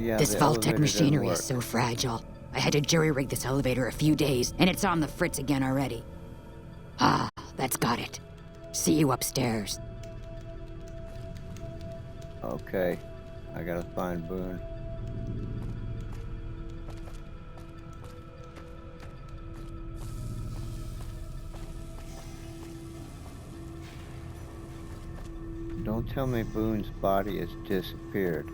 Yeah, This the Vault-Tech elevator doesn't machinery work. is so fragile. I had to jury-rig this elevator a few days, and it's on the fritz again already. Ah, that's got it. See you upstairs. Okay, I gotta find Boone. Don't tell me Boone's body has disappeared.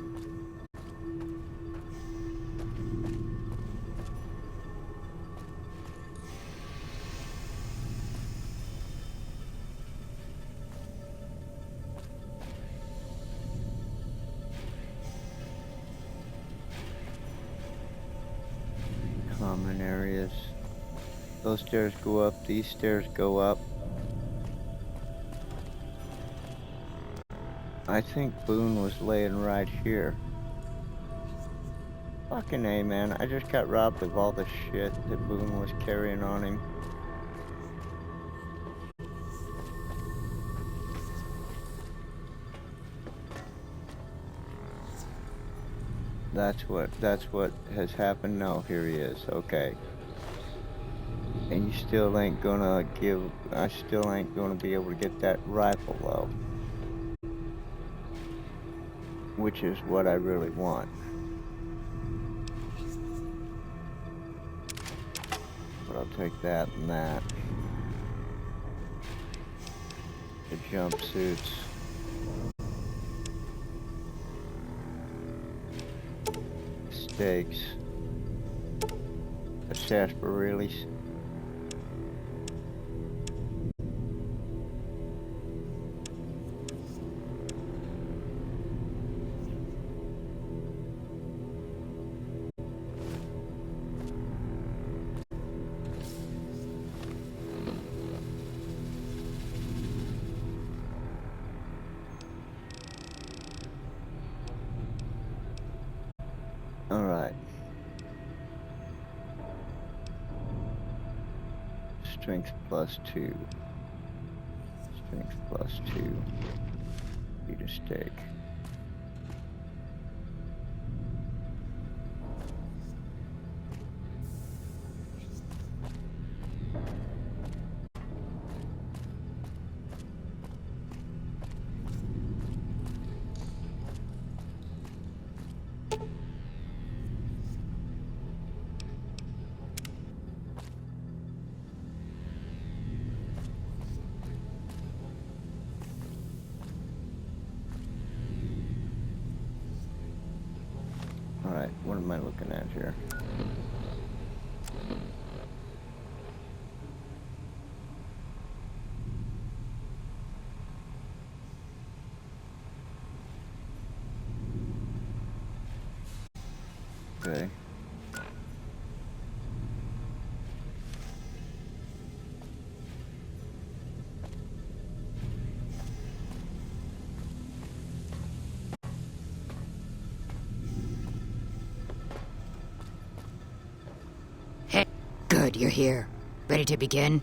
Common areas. Those stairs go up, these stairs go up. I think Boone was laying right here. Fucking A, man. I just got robbed of all the shit that Boone was carrying on him. That's what has happened. No, here he is. Okay. And you still ain't gonna I still ain't gonna be able to get that rifle though. Which is what I really want. But I'll take that and that. The jumpsuits. Steaks. The sarsaparillas. Alright. Strength +2. Strength +2. Eat a steak. Alright, what am I looking at here? Okay. Hey, good, you're here. Ready to begin?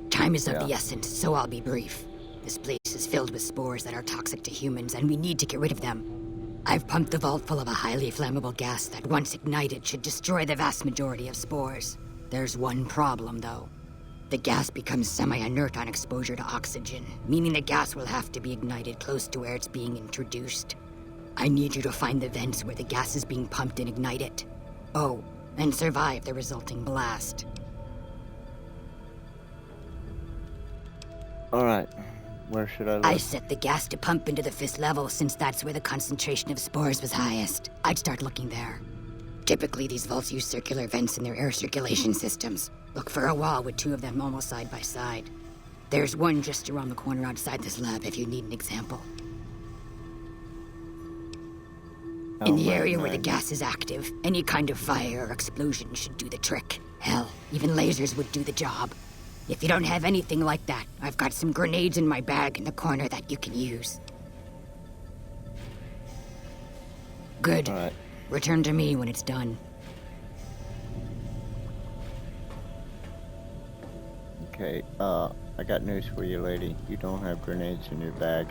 Time is of the essence, so I'll be brief. This place is filled with spores that are toxic to humans, and we need to get rid of them. I've pumped the vault full of a highly flammable gas that, once ignited, should destroy the vast majority of spores. There's one problem, though. The gas becomes semi-inert on exposure to oxygen, meaning the gas will have to be ignited close to where it's being introduced. I need you to find the vents where the gas is being pumped and ignite it. Oh, and survive the resulting blast. Alright. Where should I look? I set the gas to pump into the 5th level since that's where the concentration of spores was highest. I'd start looking there. Typically, these vaults use circular vents in their air circulation systems. Look for a wall with 2 of them almost side by side. There's one just around the corner outside this lab if you need an example. In the area where the gas is active, any kind of fire or explosion should do the trick. Hell, even lasers would do the job. If you don't have anything like that, I've got some grenades in my bag in the corner that you can use. Good. All right. Return to me when it's done. Okay, I got news for you, lady. You don't have grenades in your bag.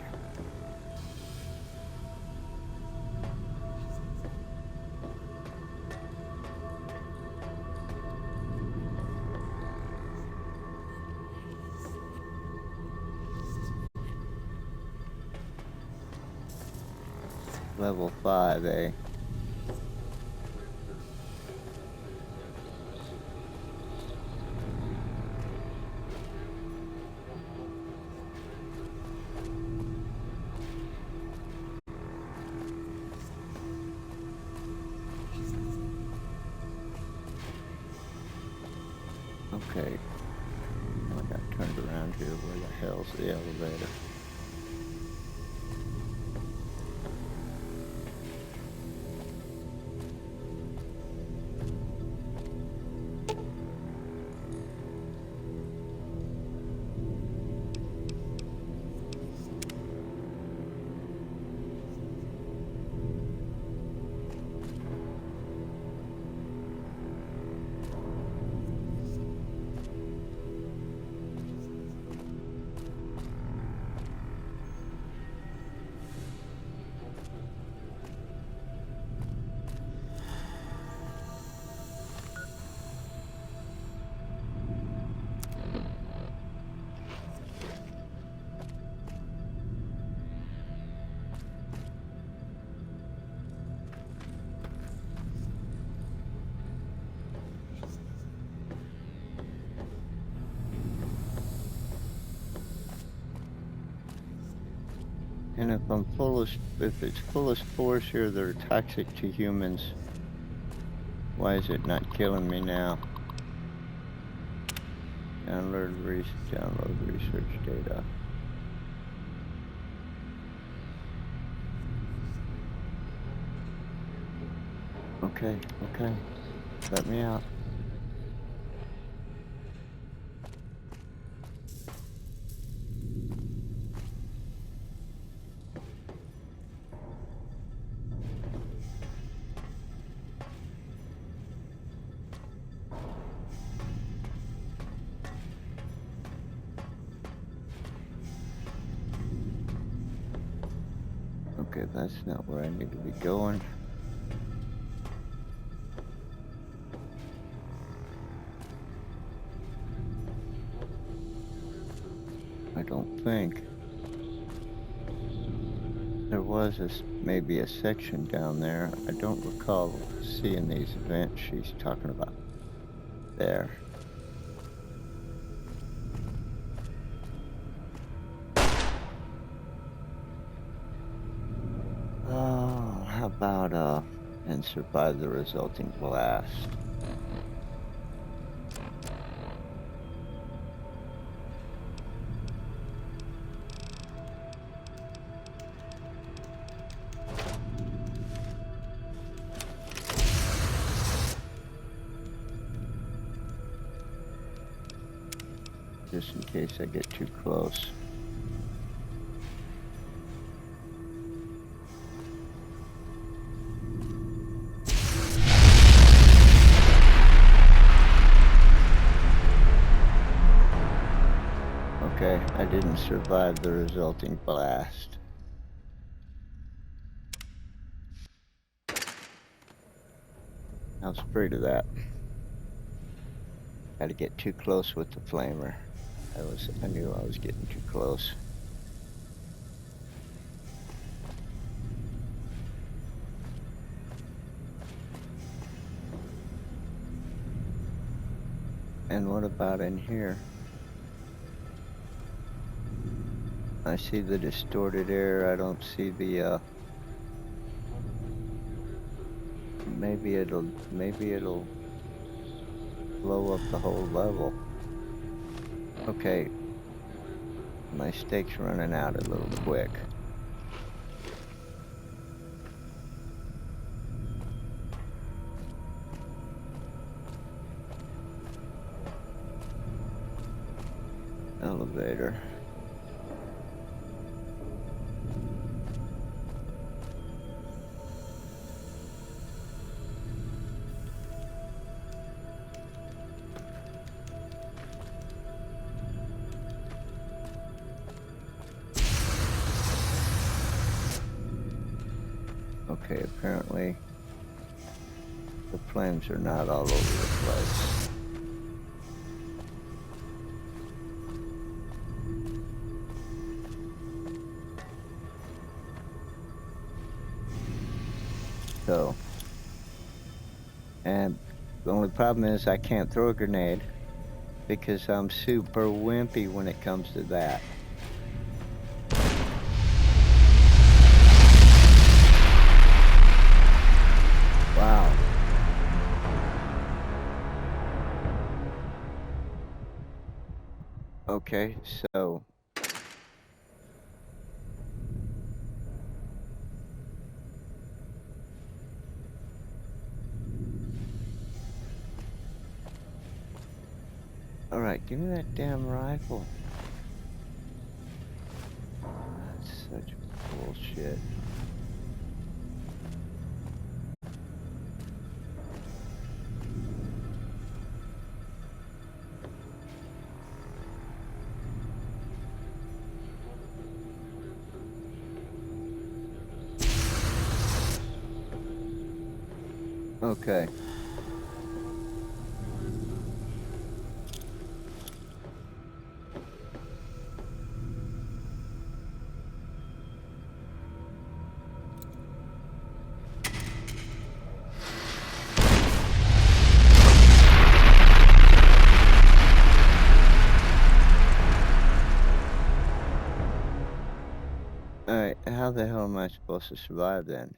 Level 5, eh? Okay. I got turned around here. Where the hell's the elevator? And if it's full of spores here that are toxic to humans, why is it not killing me now? Download research data. Okay, let me out. Okay, that's not where I need to be going. I don't think. There was maybe a section down there. I don't recall seeing these events she's talking about there. Oh, how about and survive the resulting blast? Just in case I get too close. Okay, I didn't survive the resulting blast. I was afraid of that. Had to get too close with the flamer. I knew I was getting too close. And what about in here? I see the distorted air. I don't see the maybe it'll blow up the whole level. Okay. My steak's running out a little quick. Elevator. Okay, apparently the flames are not all over the place. So, and the only problem is I can't throw a grenade because I'm super wimpy when it comes to that. Wow. Okay, so alright, give me that damn rifle. That's such bullshit. Okay. Alright, how the hell am I supposed to survive then?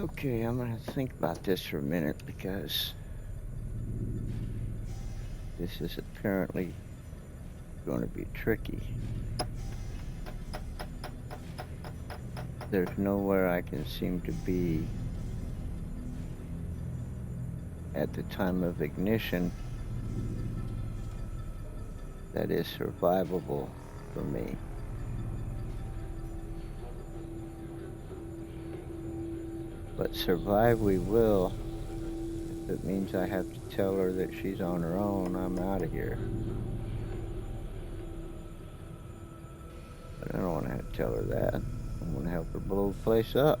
Okay, I'm gonna think about this for a minute because this is apparently going to be tricky. There's nowhere I can seem to be at the time of ignition that is survivable for me. But survive we will. If it means I have to tell her that she's on her own, I'm out of here. But I don't want to have to tell her that. I want to help her blow the place up.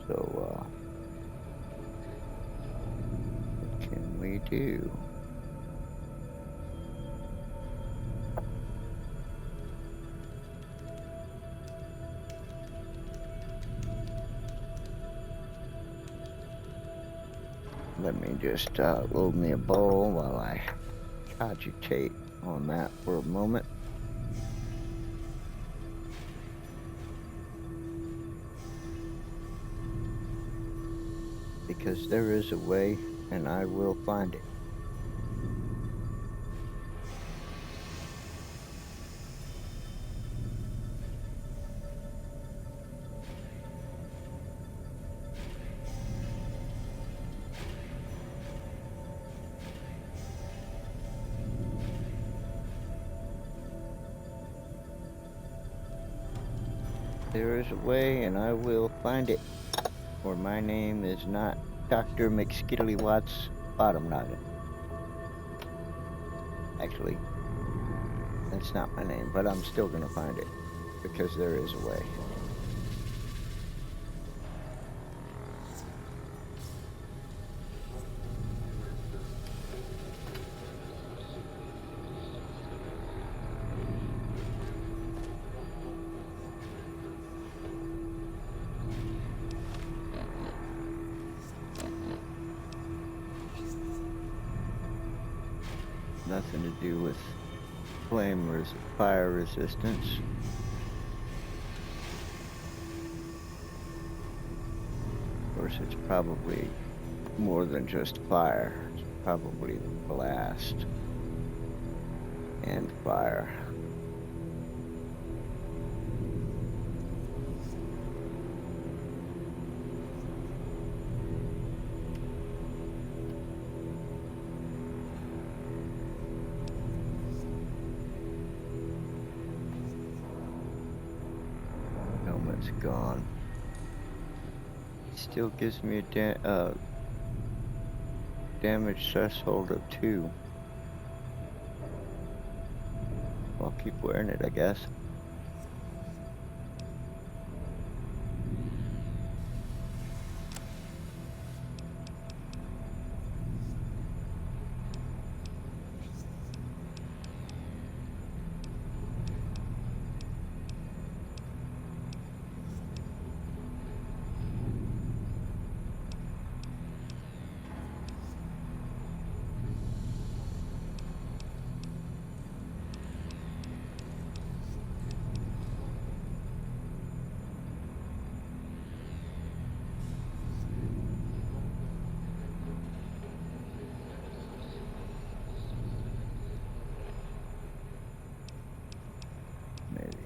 So, what can we do? Let me just load me a bowl while I cogitate on that for a moment. Because there is a way, and I will find it. There is a way, and I will find it. Or my name is not Dr. McSkiddly Watts Bottom Noggin. Actually, that's not my name, but I'm still gonna find it. Because there is a way. nothing to do with fire resistance. Of course, it's probably more than just fire. It's probably blast and fire. Helmet's gone. Still gives me a damage threshold of 2. I'll keep wearing it, I guess. Maybe.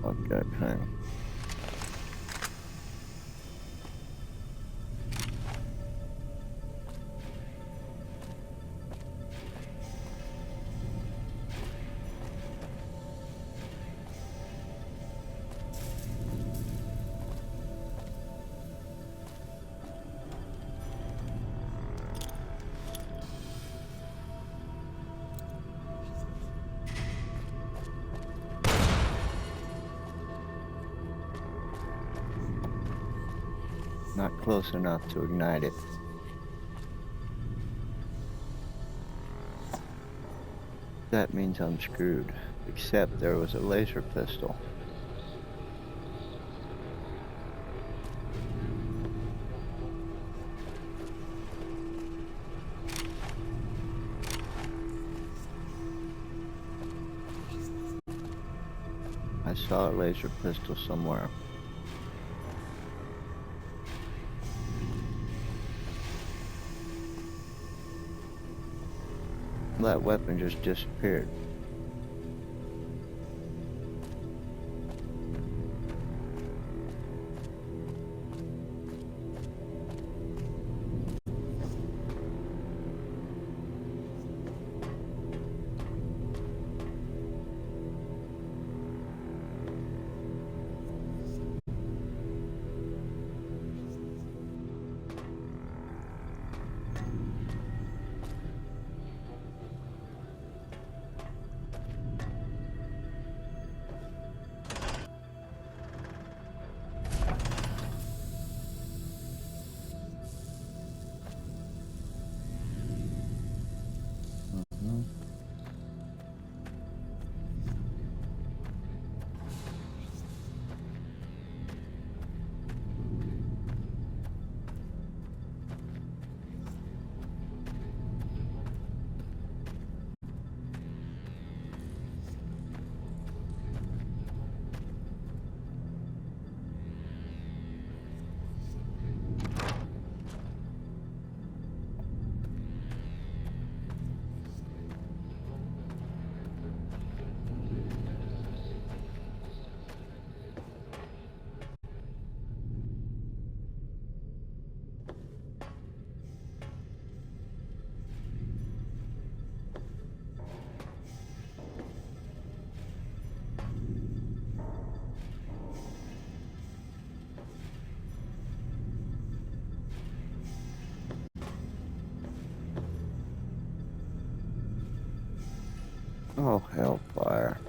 Okay, fine. Not close enough to ignite it. That means I'm screwed. Except there was a laser pistol. I saw a laser pistol somewhere. That weapon just disappeared. Oh, hellfire.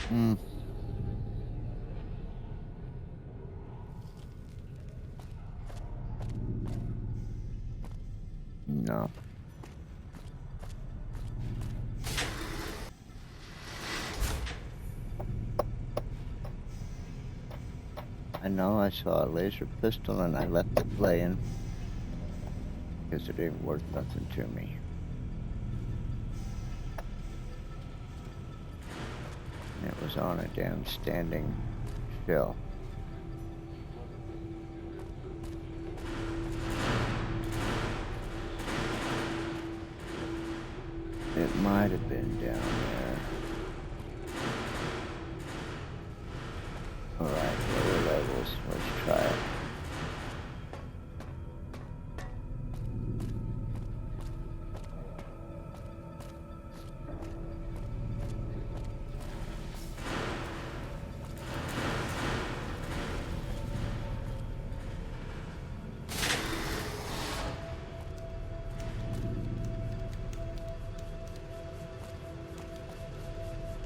Hmm. No. I know I saw a laser pistol and I left it laying because it ain't worth nothing to me. And it was on a damn standing shelf. It might have been down there. Alright, lower levels. Let's try it.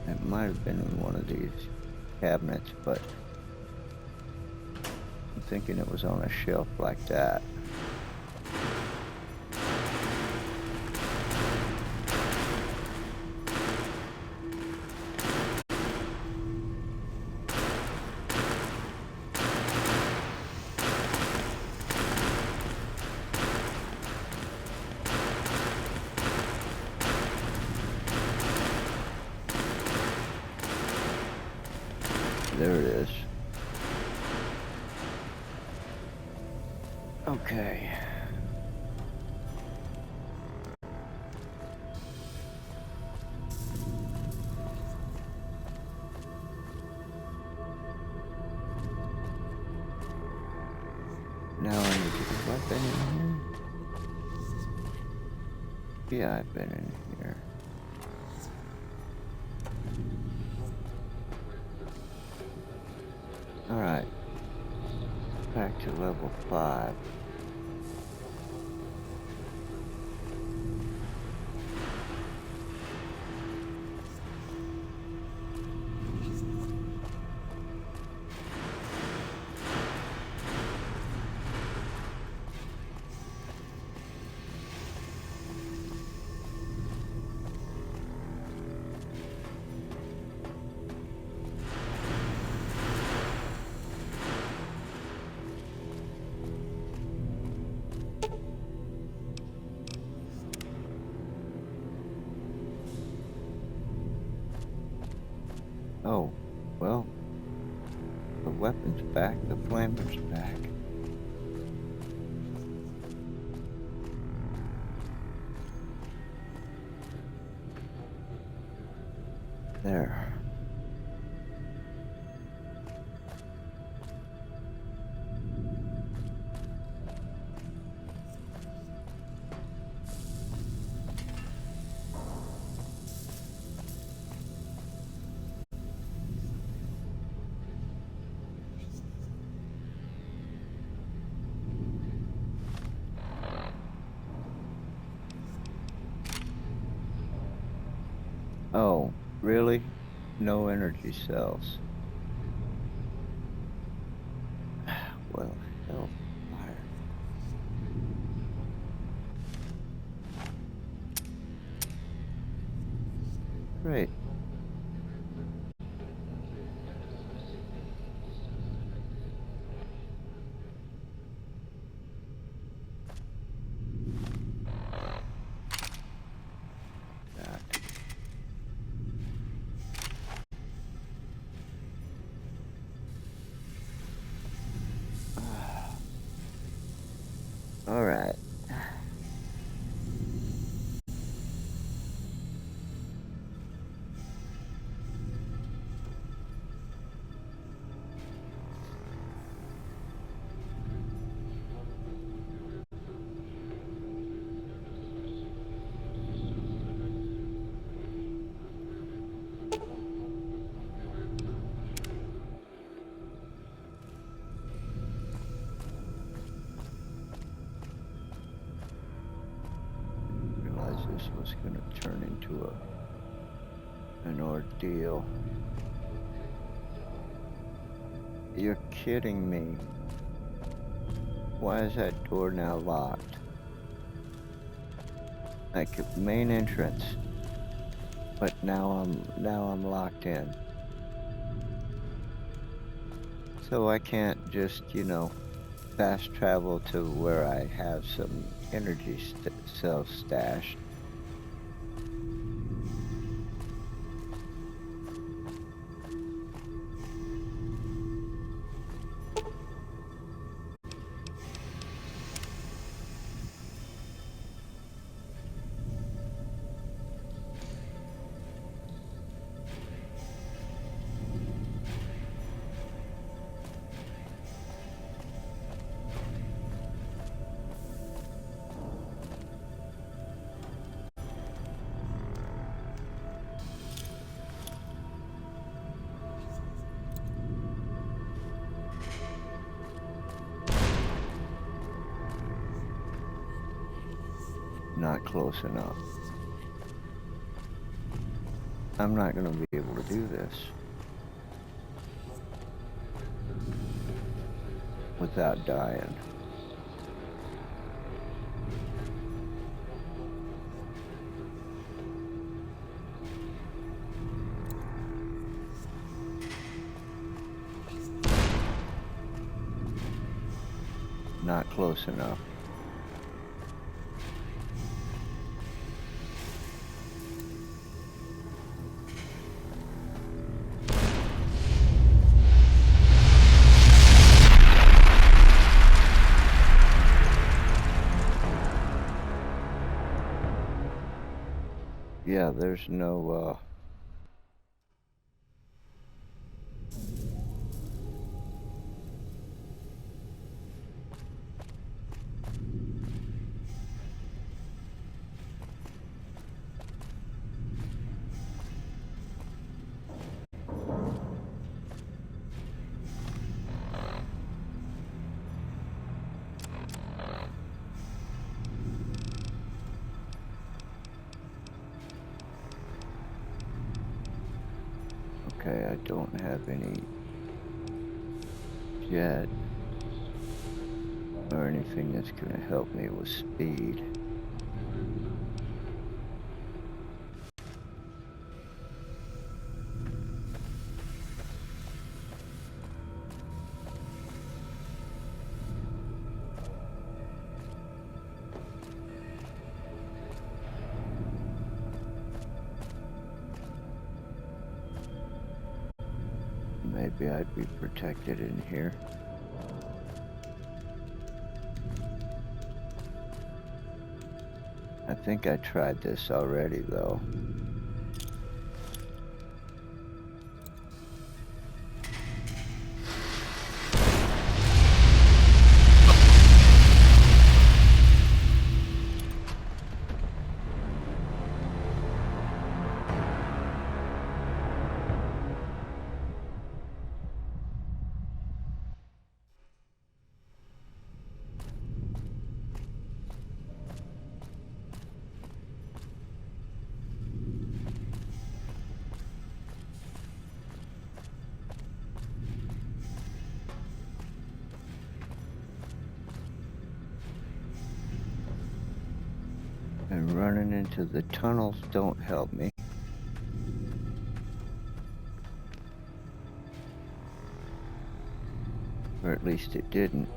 It might have been in one of these cabinets, but I'm thinking it was on a shelf like that. There it is. Okay. Now I need to get a weapon in here. Yeah, I've been in here. Alright. Back to level 5. Oh, well, the weapon's back, the flamer's back. There. Oh, really? No energy cells. Well, hellfire. Great. That. All right. Realized this was going to turn into an ordeal. You're kidding me. Why is that door now locked? Like main entrance. But now I'm locked in. So I can't just, fast travel to where I have some energy cells stashed. Not close enough. I'm not going to be able to do this without dying. Not close enough. Yeah, there's no, okay, I don't have any jet or anything that's gonna help me with speed. Maybe I'd be protected in here. I think I tried this already, though. And running into the tunnels don't help me. Or at least it didn't.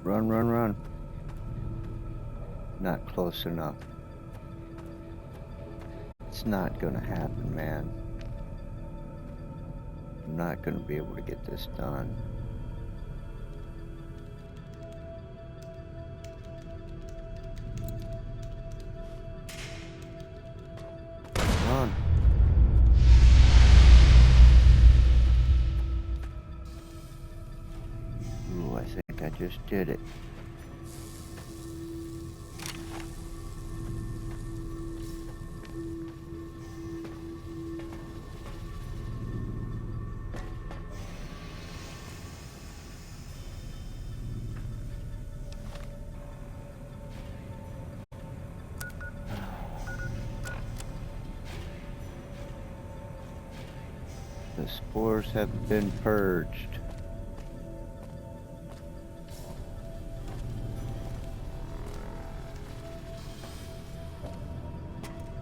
Run, run, run. Not close enough. It's not gonna happen, man. I'm not gonna be able to get this done. Run. Ooh, I think I just did it. The spores have been purged.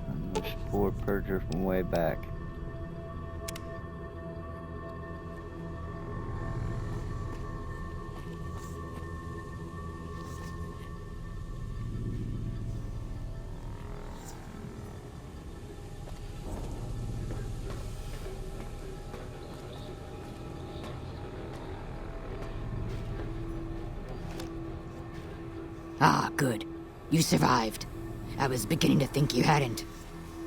I'm the spore purger from way back. Ah, good. You survived. I was beginning to think you hadn't.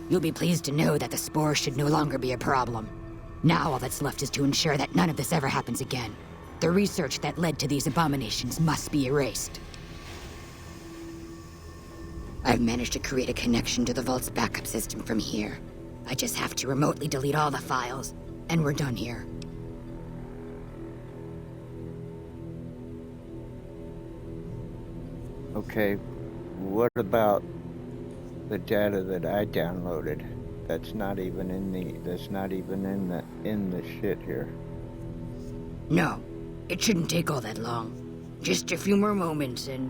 You'll be pleased to know that the spores should no longer be a problem. Now all that's left is to ensure that none of this ever happens again. The research that led to these abominations must be erased. I've managed to create a connection to the Vault's backup system from here. I just have to remotely delete all the files, and we're done here. Okay, what about the data that I downloaded? That's not even in the shit here. No, it shouldn't take all that long. Just a few more moments and...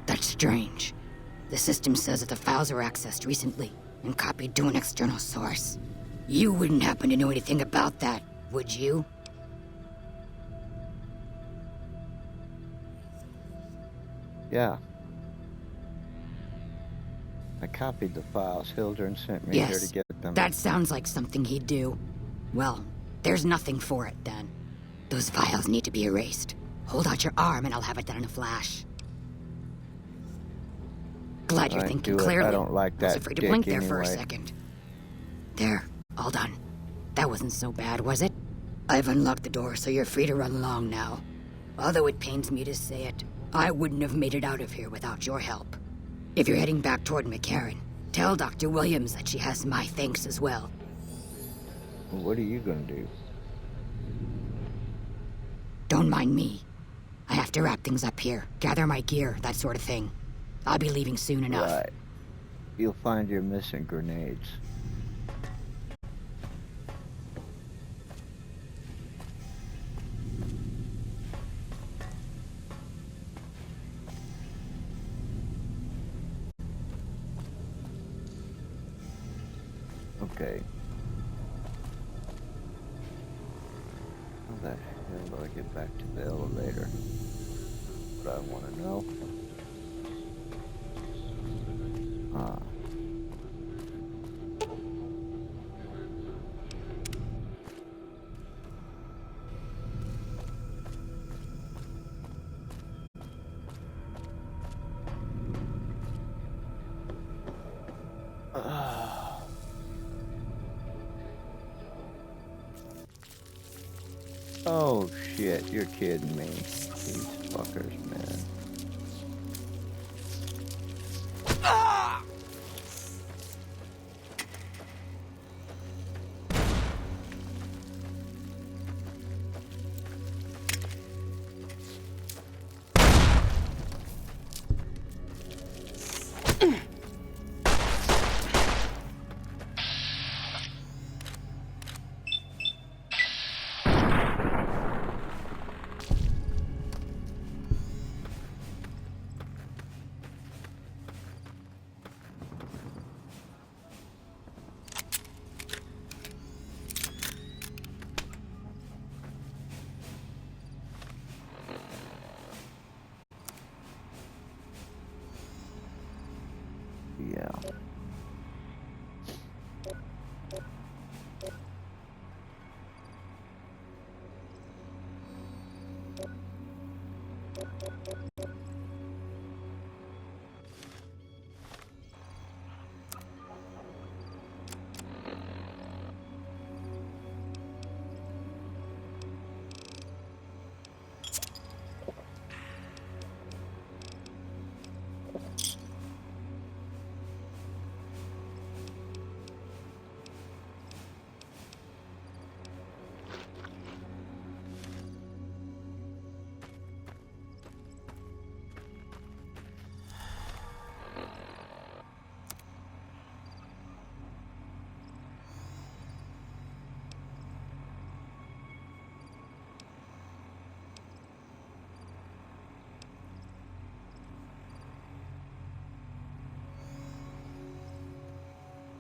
That's strange. The system says that the files were accessed recently and copied to an external source. You wouldn't happen to know anything about that, would you? Yeah. I copied the files Hildren sent me here to Yes, get them. that sounds like something he'd do. Well, there's nothing for it then. Those files need to be erased. Hold out your arm and I'll have it done in a flash. Glad you're thinking clearly. I don't like that. I was afraid to blink there anyway. for a second. There, all done. That wasn't so bad, was it? I've unlocked the door, so you're free to run along now. Although it pains me to say it, I wouldn't have made it out of here without your help. If you're heading back toward McCarran, tell Dr. Williams that she has my thanks as well. Well, what are you gonna do? Don't mind me. I have to wrap things up here, gather my gear, that sort of thing. I'll be leaving soon enough. Right. You'll find your missing grenades. Okay. How the hell do I get back to the elevator? What I want to know. Oh shit, you're kidding me. These fuckers, man. Yeah.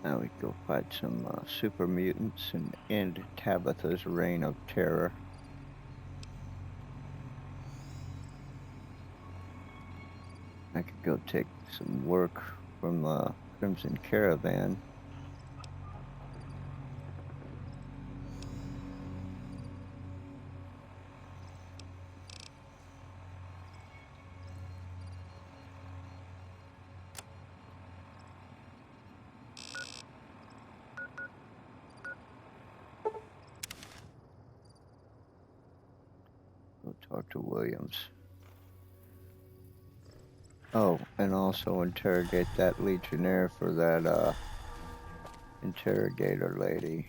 Now we go fight some super mutants and end Tabitha's reign of terror. I could go take some work from the Crimson Caravan. Go talk to Williams. Oh, and also interrogate that Legionnaire for that interrogator lady.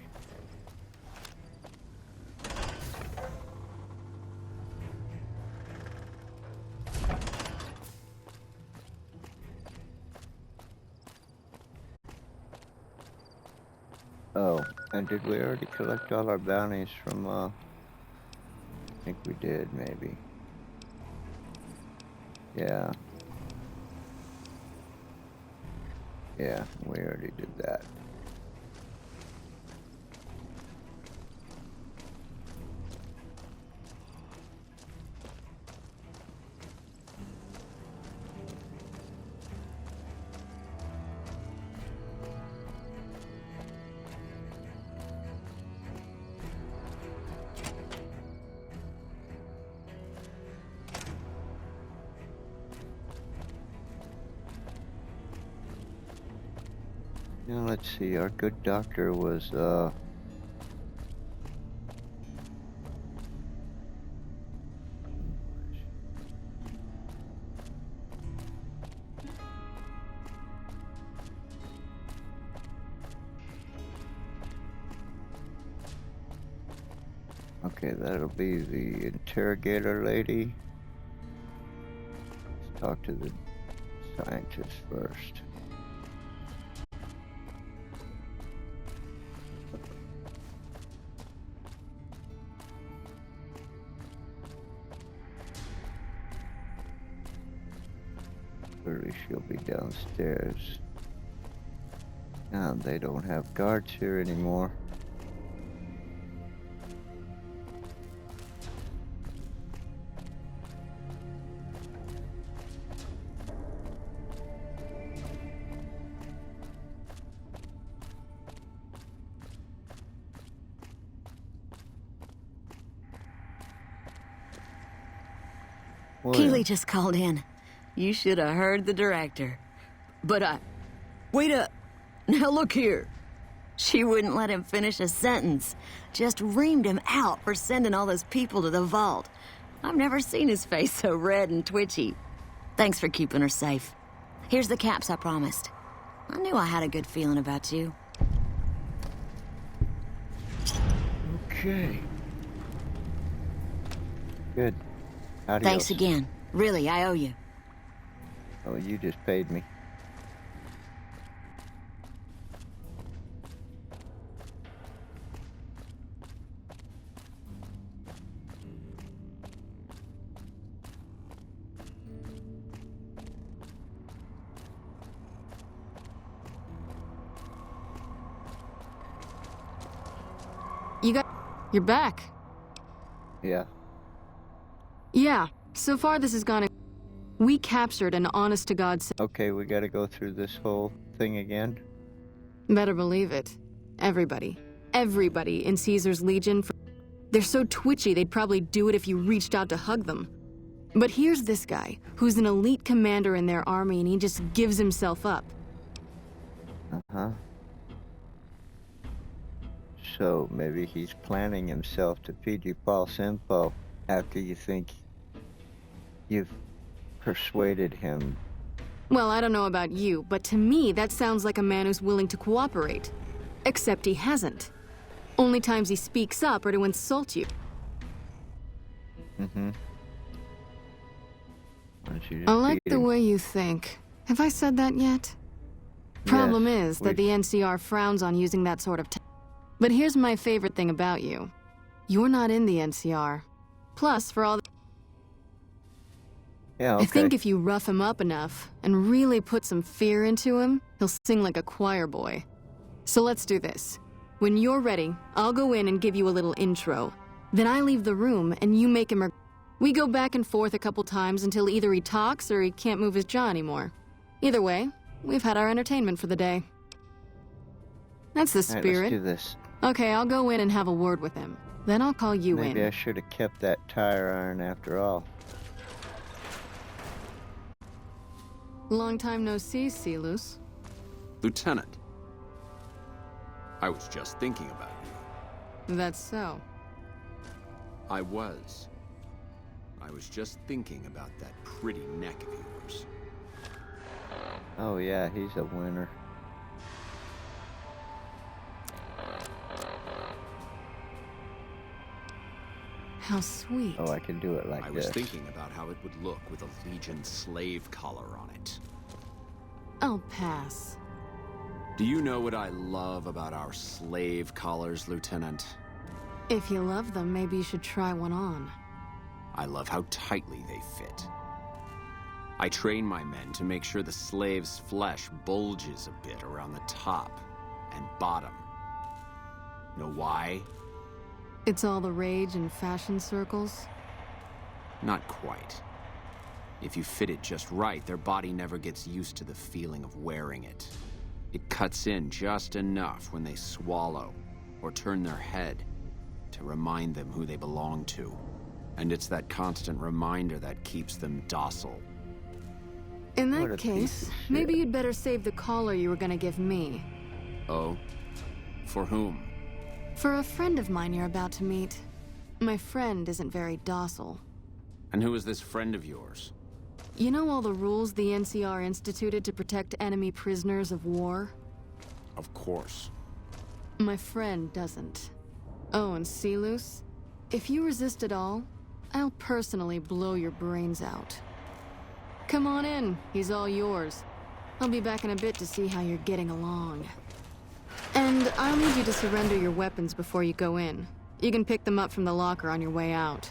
Oh, and did we already collect all our bounties from, I think we did, maybe. Yeah. Yeah, we already did that. Now let's see, our good doctor was, okay, that'll be the interrogator lady. Let's talk to the scientist first. Surely she'll be downstairs. Now they don't have guards here anymore. Keeley just called in. You should have heard the director. But wait up. Now look here. She wouldn't let him finish a sentence. Just reamed him out for sending all those people to the vault. I've never seen his face so red and twitchy. Thanks for keeping her safe. Here's the caps I promised. I knew I had a good feeling about you. Okay. Good. Adios. Thanks again. Really, I owe you. Oh, you just paid me. You're back. Yeah. Yeah, so far this has gone. We captured an honest-to-God. Okay, we gotta go through this whole thing again. Better believe it. Everybody in Caesar's Legion. They're so twitchy they'd probably do it if you reached out to hug them. But here's this guy, who's an elite commander in their army, and he just gives himself up. Uh-huh. So maybe he's planning himself to feed you false info after you think you've persuaded him. Well, I don't know about you, but to me that sounds like a man who's willing to cooperate. Except he hasn't. Only times he speaks up are to insult you. Mm-hmm. I like the way you think. Have I said that yet? Problem is that the NCR frowns on using that sort of But here's my favorite thing about you. You're not in the NCR. Plus, for all Yeah, okay. I think if you rough him up enough and really put some fear into him, he'll sing like a choir boy. So let's do this. When you're ready, I'll go in and give you a little intro. Then I leave the room and you make him We go back and forth a couple times until either he talks or he can't move his jaw anymore. Either way, we've had our entertainment for the day. That's the spirit. All right, let's do this. Okay, I'll go in and have a word with him. Then I'll call you in. Maybe I should have kept that tire iron after all. Long time no see, Celus. Lieutenant. I was just thinking about you. That's so. I was just thinking about that pretty neck of yours. Oh yeah, he's a winner. How sweet. Oh, I can do it like I this. was thinking about how it would look with a Legion slave collar on it. I'll pass. Do you know what I love about our slave collars, Lieutenant? If you love them, maybe you should try one on. I love how tightly they fit. I train my men to make sure the slave's flesh bulges a bit around the top and bottom. Know why? It's all the rage in fashion circles? Not quite. If you fit it just right, their body never gets used to the feeling of wearing it. It cuts in just enough when they swallow or turn their head to remind them who they belong to. And it's that constant reminder that keeps them docile. In What that a piece case, of shit. maybe you'd better save the collar you were gonna give me. Oh? For whom? For a friend of mine you're about to meet. My friend isn't very docile. And who is this friend of yours? You know all the rules the NCR instituted to protect enemy prisoners of war? Of course. My friend doesn't. Oh, and Silus? If you resist at all, I'll personally blow your brains out. Come on in, he's all yours. I'll be back in a bit to see how you're getting along. And I'll need you to surrender your weapons before you go in. You can pick them up from the locker on your way out.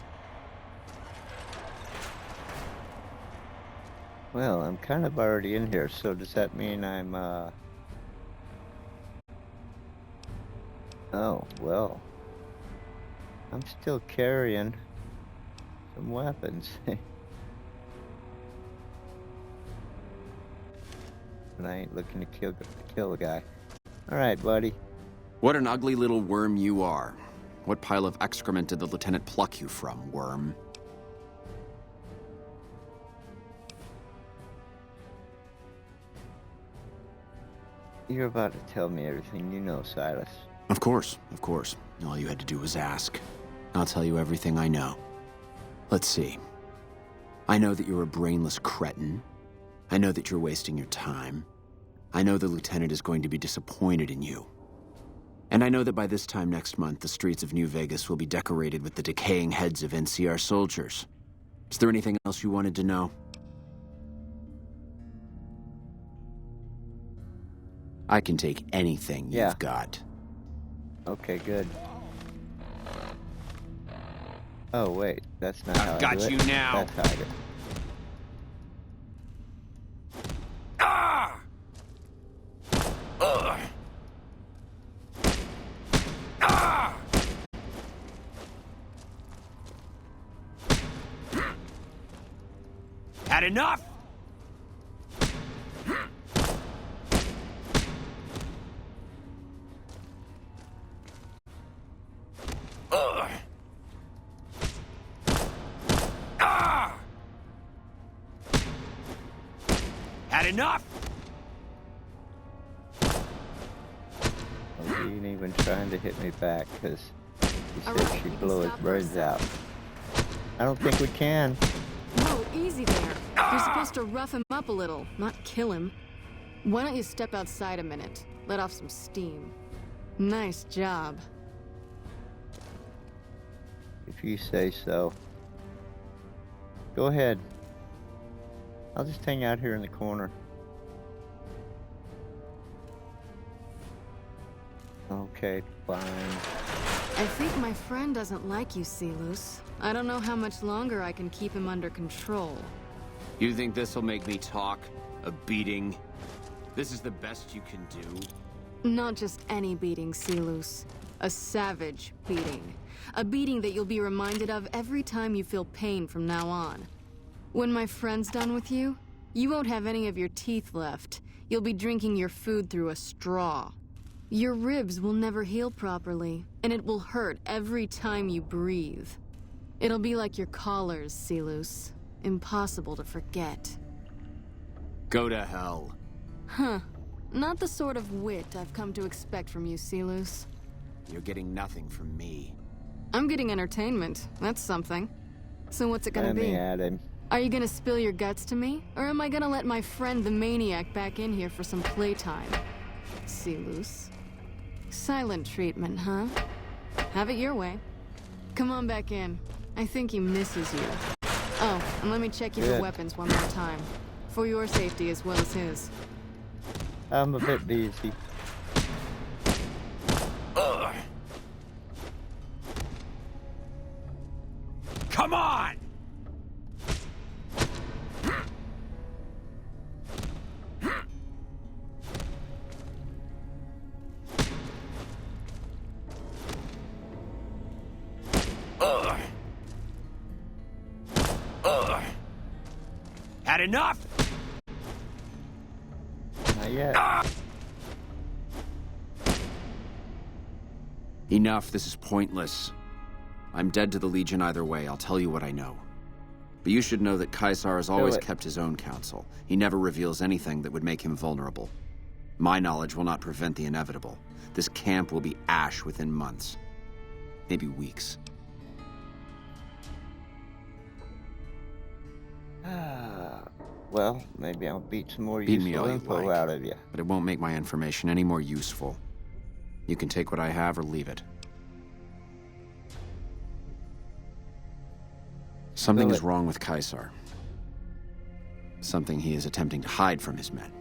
Well, I'm kind of already in here, so does that mean I'm, Oh, well. I'm still carrying some weapons. And I ain't looking to kill a guy. Alright, buddy. What an ugly little worm you are. What pile of excrement did the lieutenant pluck you from, worm? You're about to tell me everything you know, Silas. Of course, of course. All you had to do was ask. I'll tell you everything I know. Let's see. I know that you're a brainless cretin. I know that you're wasting your time. I know the lieutenant is going to be disappointed in you. And I know that by this time next month, the streets of New Vegas will be decorated with the decaying heads of NCR soldiers. Is there anything else you wanted to know? I can take anything you've got. Okay, good. Oh, wait. That's not how I do it. Got you now. That's how I do it. Ah! Ugh. Ah! Had enough? Ugh. Ah! Had enough? Well, he ain't even trying to hit me back, because he All said right, she'd you can blow his stop for a brains sec. out. I don't think we can. Whoa, easy there. You're supposed to rough him up a little, not kill him. Why don't you step outside a minute? Let off some steam. Nice job. If you say so. Go ahead. I'll just hang out here in the corner. Okay, fine. I think my friend doesn't like you, Silus. I don't know how much longer I can keep him under control. You think this'll make me talk? A beating? This is the best you can do? Not just any beating, Silus. A savage beating. A beating that you'll be reminded of every time you feel pain from now on. When my friend's done with you, you won't have any of your teeth left. You'll be drinking your food through a straw. Your ribs will never heal properly, and it will hurt every time you breathe. It'll be like your collars, Silus. Impossible to forget. Go to hell. Huh. Not the sort of wit I've come to expect from you, Silus. You're getting nothing from me. I'm getting entertainment. That's something. So what's it gonna Let be? me at him. Are you gonna spill your guts to me? Or am I gonna let my friend the maniac back in here for some playtime? Silus. Silent treatment, huh? Have it your way. Come on back in. I think he misses you. Oh, and let me check you for Good. weapons one more time. For your safety as well as his. I'm a bit busy. Ugh. Come on! Ugh. Ugh. Had enough? Not yet. Enough, this is pointless. I'm dead to the Legion either way, I'll tell you what I know. But you should know that Caesar has always kept his own counsel. He never reveals anything that would make him vulnerable. My knowledge will not prevent the inevitable. This camp will be ash within months. Maybe weeks. Well, maybe I'll beat some more Beat me useful all you info like, out of you. but it won't make my information any more useful. You can take what I have or leave it. Something is wrong with Caesar. Something he is attempting to hide from his men.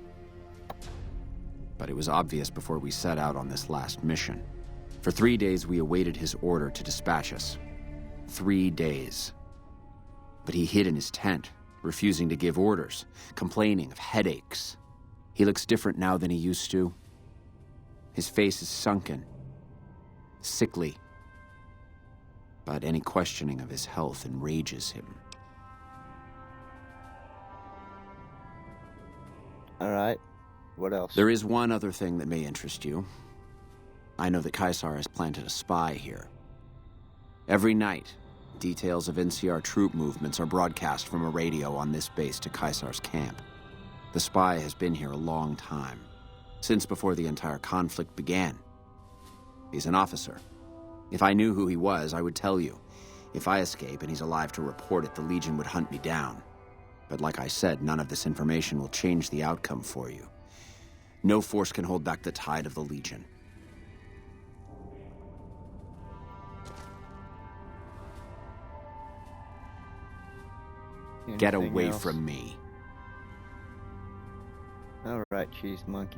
But it was obvious before we set out on this last mission. For 3 days, we awaited his order to dispatch us. 3 days. But he hid in his tent, refusing to give orders, complaining of headaches. He looks different now than he used to. His face is sunken, sickly. But any questioning of his health enrages him. All right. What else? There is one other thing that may interest you. I know that Caesar has planted a spy here. Every night, details of NCR troop movements are broadcast from a radio on this base to Caesar's camp. The spy has been here a long time, since before the entire conflict began. He's an officer. If I knew who he was, I would tell you. If I escape and he's alive to report it, the Legion would hunt me down. But like I said, none of this information will change the outcome for you. No force can hold back the tide of the Legion. Get Anything away else? from me. All right, cheese monkey.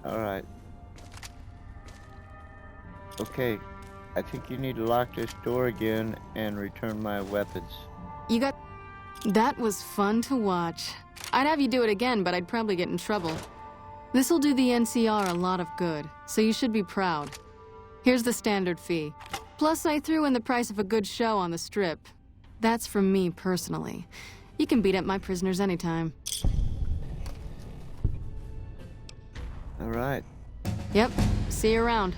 All right. Okay, I think you need to lock this door again and return my weapons. You got... That was fun to watch. I'd have you do it again, but I'd probably get in trouble. This'll do the NCR a lot of good, so you should be proud. Here's the standard fee. Plus, I threw in the price of a good show on the strip. That's from me personally. You can beat up my prisoners anytime. All right. Yep, see you around.